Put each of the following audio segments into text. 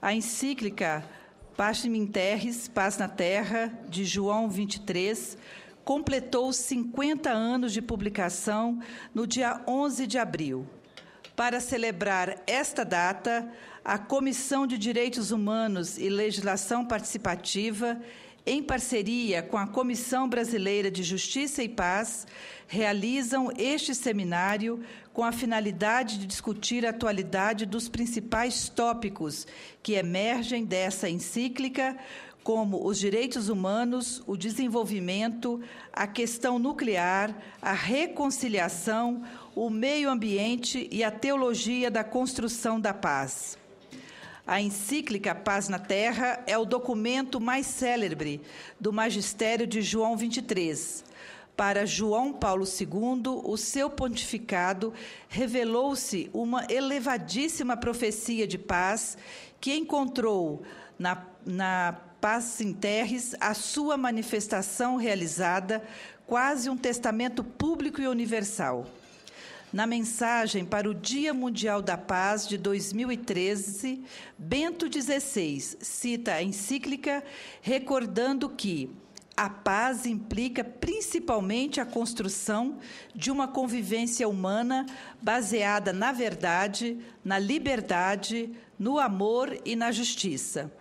A encíclica Pacem in Terris, Paz na Terra, de João 23, completou 50 anos de publicação no dia 11 de abril. Para celebrar esta data, a Comissão de Direitos Humanos e Legislação Participativa, em parceria com a Comissão Brasileira de Justiça e Paz, realizam este seminário com a finalidade de discutir a atualidade dos principais tópicos que emergem dessa encíclica, como os direitos humanos, o desenvolvimento, a questão nuclear, a reconciliação, o meio ambiente e a teologia da construção da paz. A encíclica Paz na Terra é o documento mais célebre do magistério de João 23. Para João Paulo II, o seu pontificado revelou-se uma elevadíssima profecia de paz que encontrou na Pacem in Terris a sua manifestação realizada, quase um testamento público e universal. Na mensagem para o Dia Mundial da Paz de 2013, Bento XVI cita a encíclica recordando que a paz implica principalmente a construção de uma convivência humana baseada na verdade, na liberdade, no amor e na justiça.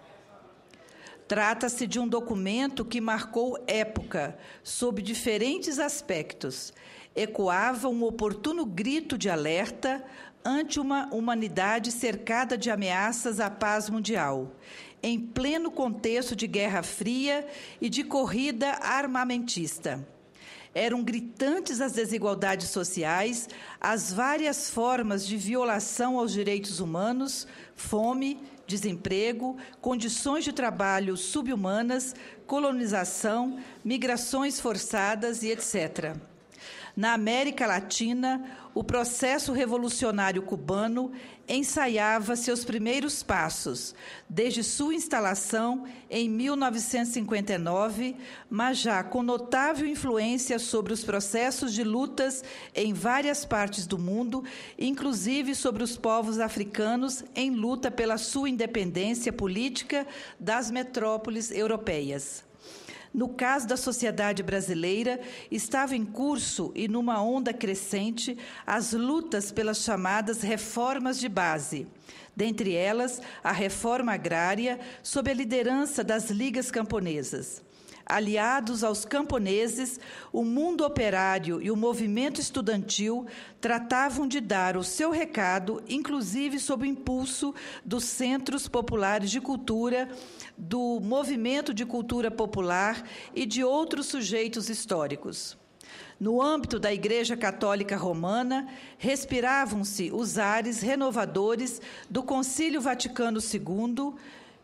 Trata-se de um documento que marcou época, sob diferentes aspectos. Ecoava um oportuno grito de alerta ante uma humanidade cercada de ameaças à paz mundial, em pleno contexto de Guerra Fria e de corrida armamentista. Eram gritantes as desigualdades sociais, as várias formas de violação aos direitos humanos, fome, desemprego, condições de trabalho subhumanas, colonização, migrações forçadas e etc. Na América Latina, o processo revolucionário cubano ensaiava seus primeiros passos, desde sua instalação em 1959, mas já com notável influência sobre os processos de lutas em várias partes do mundo, inclusive sobre os povos africanos em luta pela sua independência política das metrópoles europeias. No caso da sociedade brasileira, estava em curso e numa onda crescente as lutas pelas chamadas reformas de base, dentre elas a reforma agrária, sob a liderança das ligas camponesas. Aliados aos camponeses, o mundo operário e o movimento estudantil tratavam de dar o seu recado, inclusive sob o impulso dos centros populares de cultura, do movimento de cultura popular e de outros sujeitos históricos. No âmbito da Igreja Católica Romana, respiravam-se os ares renovadores do Concílio Vaticano II,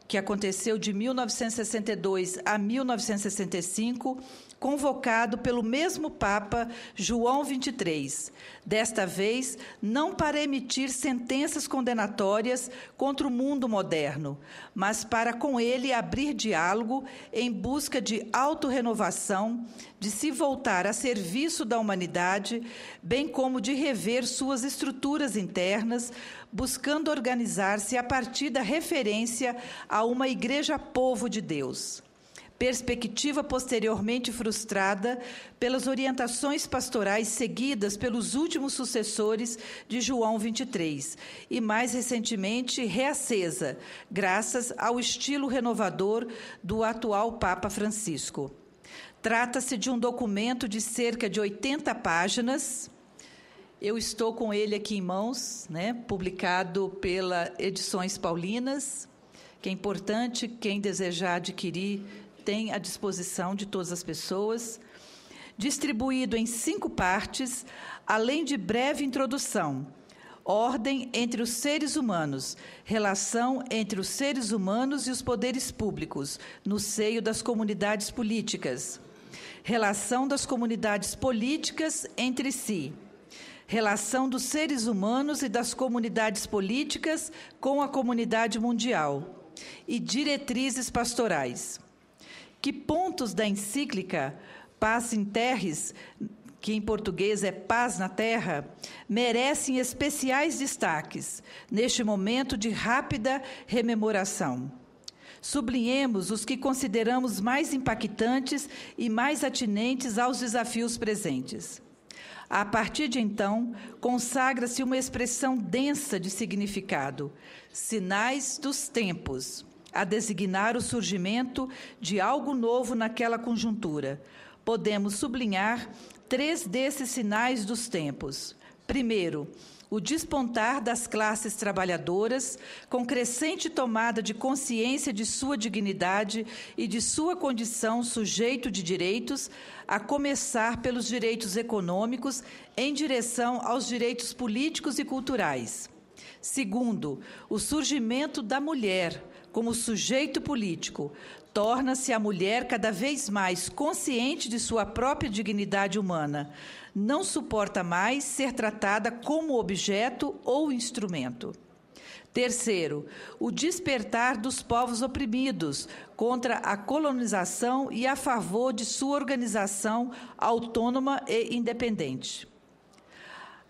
que aconteceu de 1962 a 1965, convocado pelo mesmo Papa João XXIII, desta vez não para emitir sentenças condenatórias contra o mundo moderno, mas para com ele abrir diálogo em busca de autorrenovação, de se voltar a serviço da humanidade, bem como de rever suas estruturas internas, buscando organizar-se a partir da referência a uma igreja-povo de Deus. Perspectiva posteriormente frustrada pelas orientações pastorais seguidas pelos últimos sucessores de João XXIII e, mais recentemente, reacesa, graças ao estilo renovador do atual Papa Francisco. Trata-se de um documento de cerca de 80 páginas. Eu estou com ele aqui em mãos, publicado pela Edições Paulinas, que é importante, quem desejar adquirir, tem à disposição de todas as pessoas, distribuído em 5 partes, além de breve introdução. Ordem entre os seres humanos, relação entre os seres humanos e os poderes públicos, no seio das comunidades políticas. Relação das comunidades políticas entre si. Relação dos seres humanos e das comunidades políticas com a comunidade mundial. E diretrizes pastorais. Que pontos da encíclica Pacem in Terris que em português é Paz na Terra, merecem especiais destaques neste momento de rápida rememoração. Sublinhemos os que consideramos mais impactantes e mais atinentes aos desafios presentes. A partir de então, consagra-se uma expressão densa de significado, sinais dos tempos, a designar o surgimento de algo novo naquela conjuntura. Podemos sublinhar 3 desses sinais dos tempos. Primeiro, o despontar das classes trabalhadoras, com crescente tomada de consciência de sua dignidade e de sua condição sujeito de direitos, a começar pelos direitos econômicos, em direção aos direitos políticos e culturais. Segundo, o surgimento da mulher como sujeito político. Torna-se a mulher cada vez mais consciente de sua própria dignidade humana. Não suporta mais ser tratada como objeto ou instrumento. Terceiro, o despertar dos povos oprimidos contra a colonização e a favor de sua organização autônoma e independente.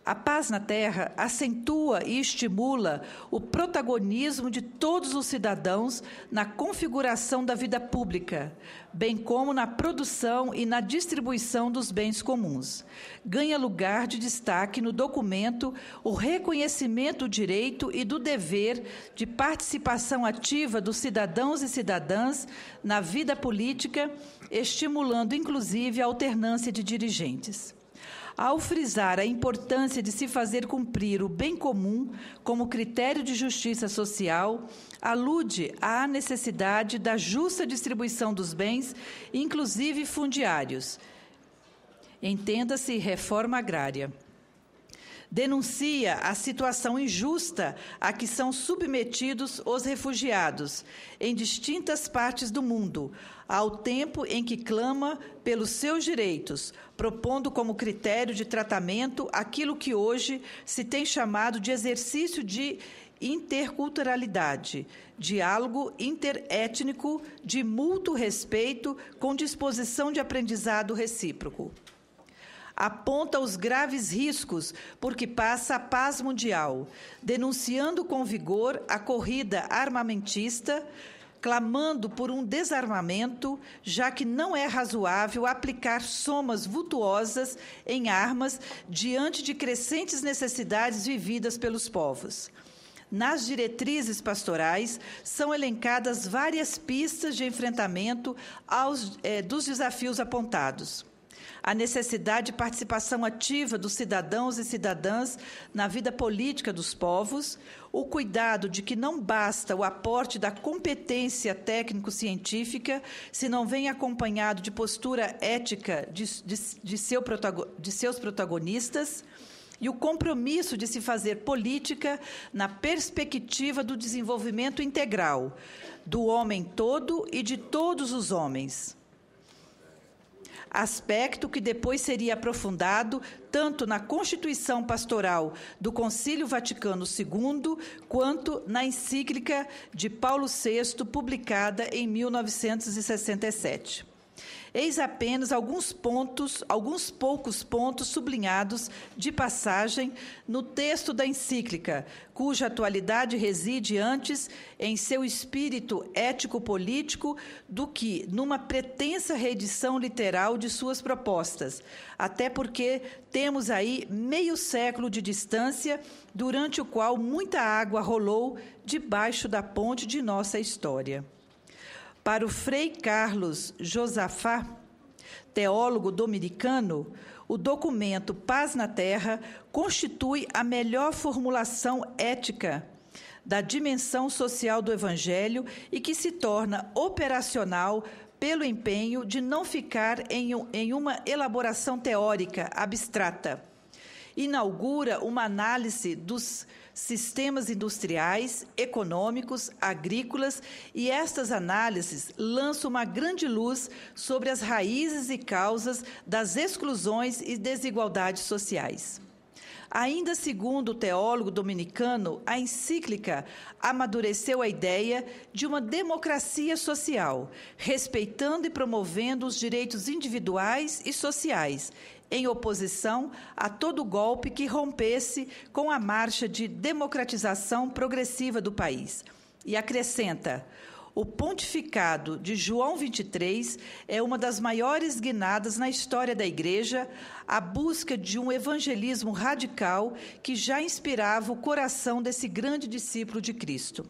A Paz na Terra acentua e estimula o protagonismo de todos os cidadãos na configuração da vida pública, bem como na produção e na distribuição dos bens comuns. Ganha lugar de destaque no documento o reconhecimento do direito e do dever de participação ativa dos cidadãos e cidadãs na vida política, estimulando inclusive a alternância de dirigentes. Ao frisar a importância de se fazer cumprir o bem comum como critério de justiça social, alude à necessidade da justa distribuição dos bens, inclusive fundiários. Entenda-se reforma agrária. Denuncia a situação injusta a que são submetidos os refugiados em distintas partes do mundo, ao tempo em que clama pelos seus direitos, propondo como critério de tratamento aquilo que hoje se tem chamado de exercício de interculturalidade, diálogo interétnico de mútuo respeito com disposição de aprendizado recíproco. Aponta os graves riscos por que passa a paz mundial, denunciando com vigor a corrida armamentista, clamando por um desarmamento, já que não é razoável aplicar somas vultuosas em armas diante de crescentes necessidades vividas pelos povos. Nas diretrizes pastorais, são elencadas várias pistas de enfrentamento dos desafios apontados. A necessidade de participação ativa dos cidadãos e cidadãs na vida política dos povos, o cuidado de que não basta o aporte da competência técnico-científica, se não vem acompanhado de postura ética de seus protagonistas, e o compromisso de se fazer política na perspectiva do desenvolvimento integral, do homem todo e de todos os homens. Aspecto que depois seria aprofundado tanto na Constituição Pastoral do Concílio Vaticano II, quanto na encíclica de Paulo VI, publicada em 1967. Eis apenas alguns poucos pontos sublinhados de passagem no texto da encíclica, cuja atualidade reside antes em seu espírito ético-político do que numa pretensa reedição literal de suas propostas, até porque temos aí meio século de distância, durante o qual muita água rolou debaixo da ponte de nossa história. Para o Frei Carlos Josafá, teólogo dominicano, o documento Paz na Terra constitui a melhor formulação ética da dimensão social do Evangelho e que se torna operacional pelo empenho de não ficar em uma elaboração teórica abstrata. Inaugura uma análise dos sistemas industriais, econômicos, agrícolas, e estas análises lançam uma grande luz sobre as raízes e causas das exclusões e desigualdades sociais. Ainda segundo o teólogo dominicano, a encíclica amadureceu a ideia de uma democracia social, respeitando e promovendo os direitos individuais e sociais, em oposição a todo golpe que rompesse com a marcha de democratização progressiva do país. E acrescenta: o pontificado de João XXIII é uma das maiores guinadas na história da Igreja, à busca de um evangelismo radical que já inspirava o coração desse grande discípulo de Cristo.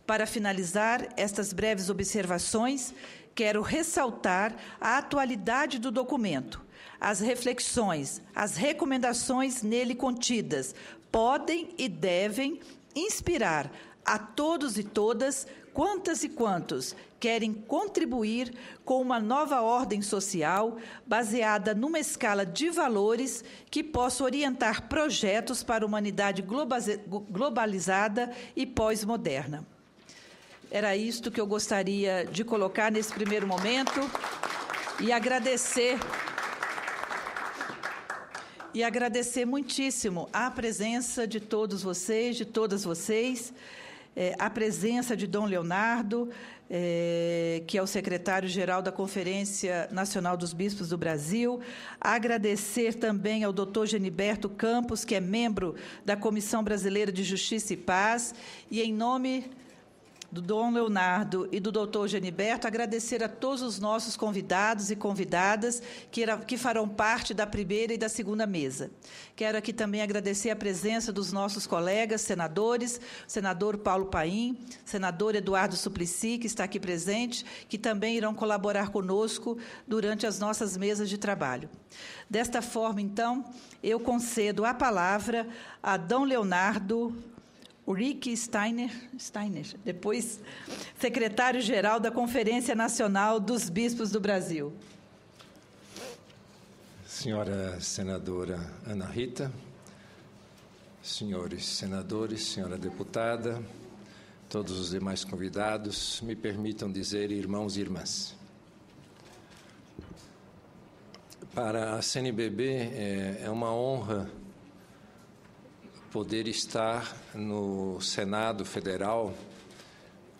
Para finalizar estas breves observações, quero ressaltar a atualidade do documento. As reflexões, as recomendações nele contidas podem e devem inspirar a todos e todas, quantas e quantos querem contribuir com uma nova ordem social baseada numa escala de valores que possa orientar projetos para a humanidade globalizada e pós-moderna. Era isto que eu gostaria de colocar nesse primeiro momento e agradecer muitíssimo a presença de todos vocês, de todas vocês, a presença de Dom Leonardo, que é o secretário-geral da Conferência Nacional dos Bispos do Brasil, agradecer também ao Dr. Geniberto Campos, que é membro da Comissão Brasileira de Justiça e Paz, e em nome do Dom Leonardo e do doutor Geniberto, agradecer a todos os nossos convidados e convidadas que farão parte da primeira e da segunda mesa. Quero aqui também agradecer a presença dos nossos colegas senadores, senador Paulo Paim, senador Eduardo Suplicy, que está aqui presente, que também irão colaborar conosco durante as nossas mesas de trabalho. Desta forma, então, eu concedo a palavra a Dom Leonardo Ulrich Steiner, depois secretário-geral da Conferência Nacional dos Bispos do Brasil. Senhora senadora Ana Rita, senhores senadores, senhora deputada, todos os demais convidados, me permitam dizer irmãos e irmãs. Para a CNBB é uma honra poder estar no Senado Federal,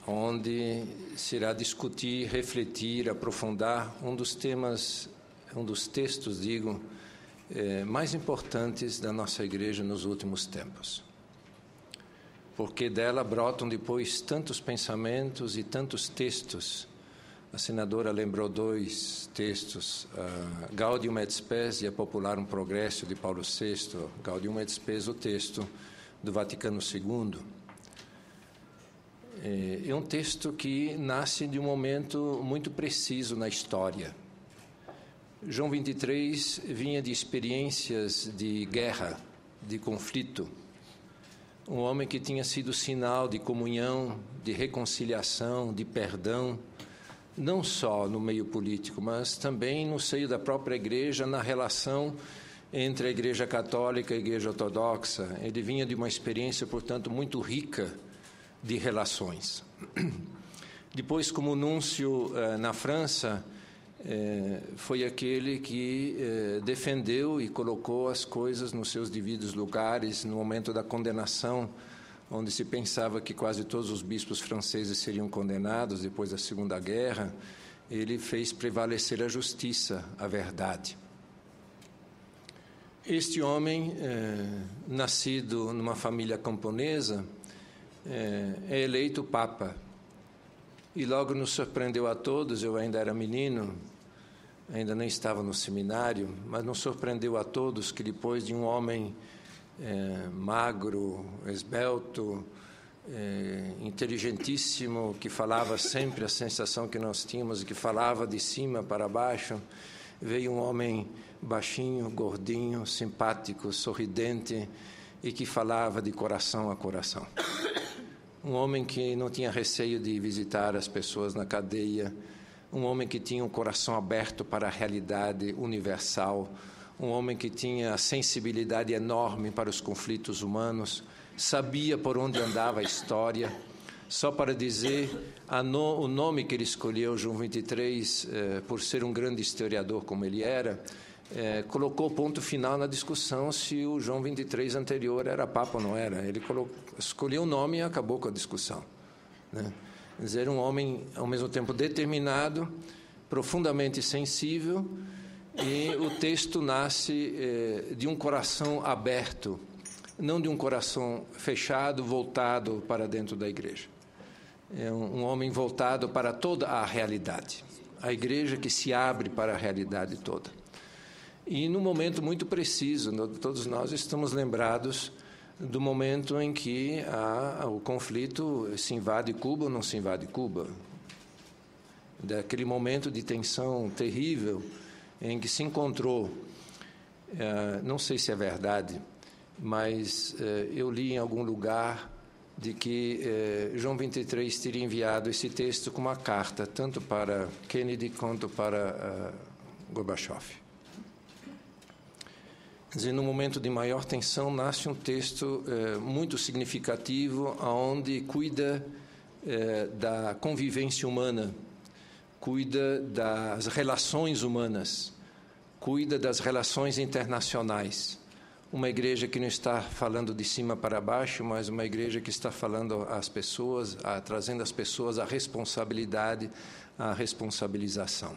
onde se irá discutir, refletir, aprofundar um dos textos, mais importantes da nossa Igreja nos últimos tempos. Porque dela brotam depois tantos pensamentos e tantos textos. A senadora lembrou 2 textos, Gaudium et Spes e a Popularum Progressio de Paulo VI, Gaudium et Spes, o texto do Vaticano II. É um texto que nasce de um momento muito preciso na história. João XXIII vinha de experiências de guerra, de conflito. Um homem que tinha sido sinal de comunhão, de reconciliação, de perdão, não só no meio político, mas também no seio da própria Igreja, na relação entre a Igreja Católica e a Igreja Ortodoxa. Ele vinha de uma experiência, portanto, muito rica de relações. Depois, como núncio na França, foi aquele que defendeu e colocou as coisas nos seus devidos lugares no momento da condenação, onde se pensava que quase todos os bispos franceses seriam condenados depois da Segunda Guerra. Ele fez prevalecer a justiça, a verdade. Este homem, nascido numa família camponesa, é eleito Papa. E logo nos surpreendeu a todos, eu ainda era menino, ainda nem estava no seminário, mas nos surpreendeu a todos que depois de um homem magro, esbelto, inteligentíssimo, que falava sempre a sensação que nós tínhamos, que falava de cima para baixo, veio um homem baixinho, gordinho, simpático, sorridente e que falava de coração a coração. Um homem que não tinha receio de visitar as pessoas na cadeia, um homem que tinha um coração aberto para a realidade universal, um homem que tinha sensibilidade enorme para os conflitos humanos, sabia por onde andava a história. Só para dizer, o nome que ele escolheu, João XXIII, por ser um grande historiador como ele era, colocou ponto final na discussão se o João XXIII anterior era Papa ou não era. Ele escolheu o nome e acabou com a discussão, né? Quer dizer, um homem, ao mesmo tempo, determinado, profundamente sensível E o texto nasce de um coração aberto, não de um coração fechado, voltado para dentro da igreja. É um homem voltado para toda a realidade, a igreja que se abre para a realidade toda. E num momento muito preciso, todos nós estamos lembrados do momento em que o conflito se invade Cuba ou não se invade Cuba, daquele momento de tensão terrível em que se encontrou, não sei se é verdade, mas eu li em algum lugar de que João 23 teria enviado esse texto com uma carta, tanto para Kennedy quanto para Gorbachev. Quer dizer, no momento de maior tensão, nasce um texto muito significativo, onde cuida da convivência humana, cuida das relações humanas, cuida das relações internacionais. Uma igreja que não está falando de cima para baixo, mas uma igreja que está falando às pessoas, trazendo às pessoas a responsabilidade, a responsabilização.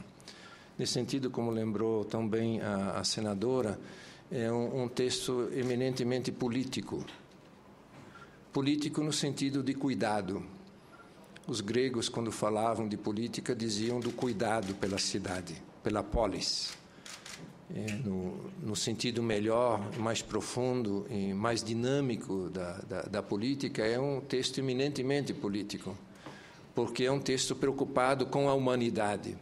Nesse sentido, como lembrou também a senadora, é um texto eminentemente político. Político no sentido de cuidado. Os gregos, quando falavam de política, diziam do cuidado pela cidade, pela polis. No sentido melhor, mais profundo e mais dinâmico da política, é um texto eminentemente político, porque é um texto preocupado com a humanidade.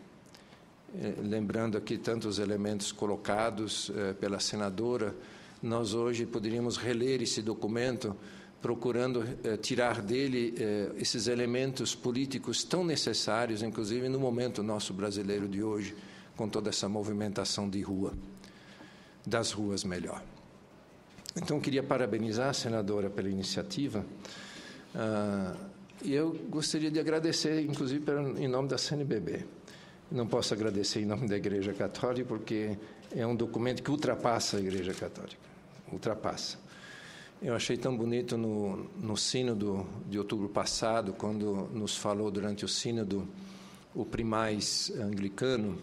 Lembrando aqui tantos elementos colocados pela senadora, nós hoje poderíamos reler esse documento procurando tirar dele esses elementos políticos tão necessários, inclusive no momento nosso brasileiro de hoje, com toda essa movimentação de rua, das ruas melhor. Então, queria parabenizar a senadora pela iniciativa, e eu gostaria de agradecer, inclusive, em nome da CNBB. Não posso agradecer em nome da Igreja Católica, porque é um documento que ultrapassa a Igreja Católica, ultrapassa. Eu achei tão bonito no sínodo de outubro passado, quando nos falou durante o sínodo o primaz anglicano,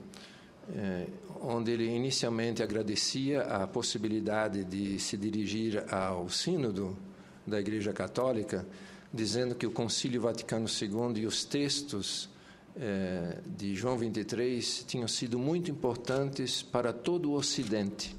onde ele inicialmente agradecia a possibilidade de se dirigir ao sínodo da Igreja Católica, dizendo que o Concílio Vaticano II e os textos de João 23 tinham sido muito importantes para todo o Ocidente.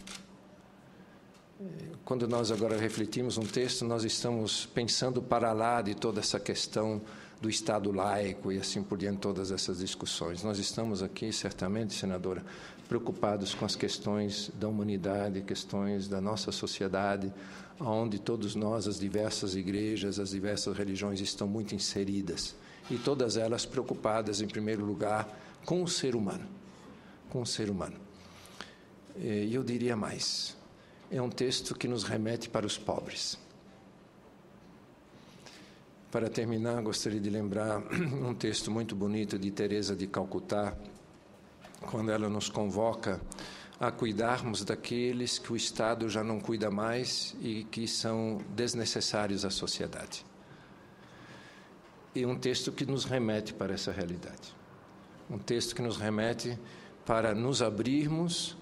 Quando nós agora refletimos um texto, nós estamos pensando para lá de toda essa questão do Estado laico e assim por diante, todas essas discussões. Nós estamos aqui, certamente, senadora, preocupados com as questões da humanidade, questões da nossa sociedade, onde todos nós, as diversas igrejas, as diversas religiões estão muito inseridas. E todas elas preocupadas, em primeiro lugar, com o ser humano. Com o ser humano. E eu diria mais, é um texto que nos remete para os pobres. Para terminar, gostaria de lembrar um texto muito bonito de Teresa de Calcutá, quando ela nos convoca a cuidarmos daqueles que o Estado já não cuida mais e que são desnecessários à sociedade. E um texto que nos remete para essa realidade. Um texto que nos remete para nos abrirmos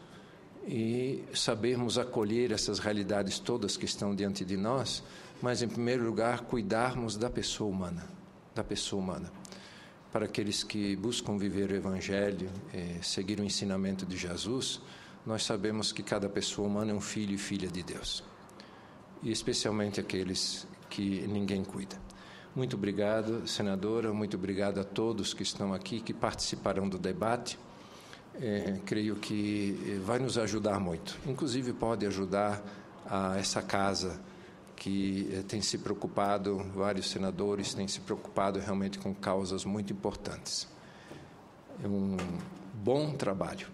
e sabermos acolher essas realidades todas que estão diante de nós, mas, em primeiro lugar, cuidarmos da pessoa humana, Para aqueles que buscam viver o Evangelho, seguir o ensinamento de Jesus, nós sabemos que cada pessoa humana é um filho e filha de Deus. E especialmente aqueles que ninguém cuida. Muito obrigado, senadora, muito obrigado a todos que estão aqui, que participarão do debate. Creio que vai nos ajudar muito. Inclusive pode ajudar a essa casa que tem se preocupado, vários senadores têm se preocupado realmente com causas muito importantes. É um bom trabalho.